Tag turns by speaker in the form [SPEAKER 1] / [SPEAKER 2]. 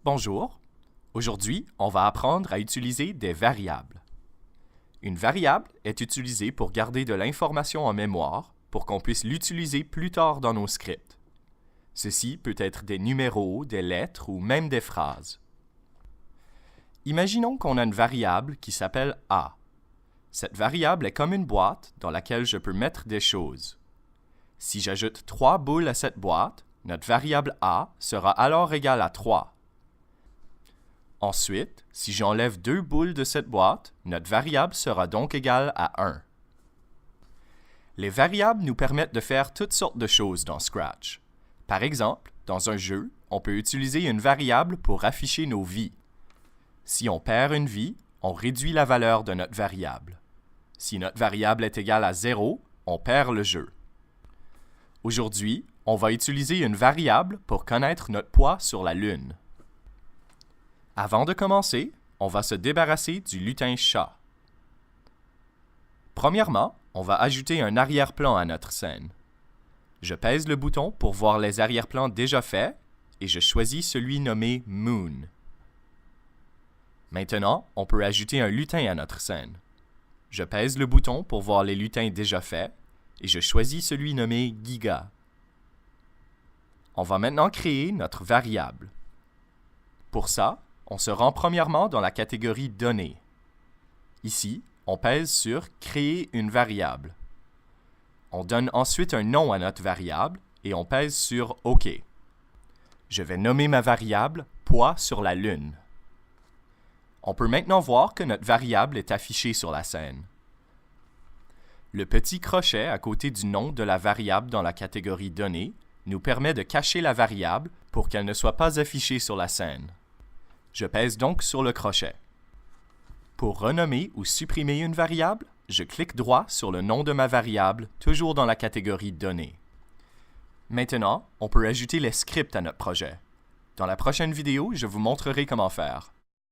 [SPEAKER 1] Bonjour. Aujourd'hui, on va apprendre à utiliser des variables. Une variable est utilisée pour garder de l'information en mémoire pour qu'on puisse l'utiliser plus tard dans nos scripts. Ceci peut être des numéros, des lettres ou même des phrases. Imaginons qu'on a une variable qui s'appelle A. Cette variable est comme une boîte dans laquelle je peux mettre des choses. Si j'ajoute 3 boules à cette boîte, notre variable A sera alors égale à 3. Ensuite, si j'enlève 2 boules de cette boîte, notre variable sera donc égale à 1. Les variables nous permettent de faire toutes sortes de choses dans Scratch. Par exemple, dans un jeu, on peut utiliser une variable pour afficher nos vies. Si on perd une vie, on réduit la valeur de notre variable. Si notre variable est égale à 0, on perd le jeu. Aujourd'hui, on va utiliser une variable pour connaître notre poids sur la Lune. Avant de commencer, on va se débarrasser du lutin chat. Premièrement, on va ajouter un arrière-plan à notre scène. Je pèse le bouton pour voir les arrière-plans déjà faits et je choisis celui nommé Moon. Maintenant, on peut ajouter un lutin à notre scène. Je pèse le bouton pour voir les lutins déjà faits et je choisis celui nommé Giga. On va maintenant créer notre variable. Pour ça, on se rend premièrement dans la catégorie Données. Ici, on pèse sur Créer une variable. On donne ensuite un nom à notre variable et on pèse sur OK. Je vais nommer ma variable Poids sur la Lune. On peut maintenant voir que notre variable est affichée sur la scène. Le petit crochet à côté du nom de la variable dans la catégorie Données nous permet de cacher la variable pour qu'elle ne soit pas affichée sur la scène. Je pèse donc sur le crochet. Pour renommer ou supprimer une variable, je clique droit sur le nom de ma variable, toujours dans la catégorie Données. Maintenant, on peut ajouter les scripts à notre projet. Dans la prochaine vidéo, je vous montrerai comment faire.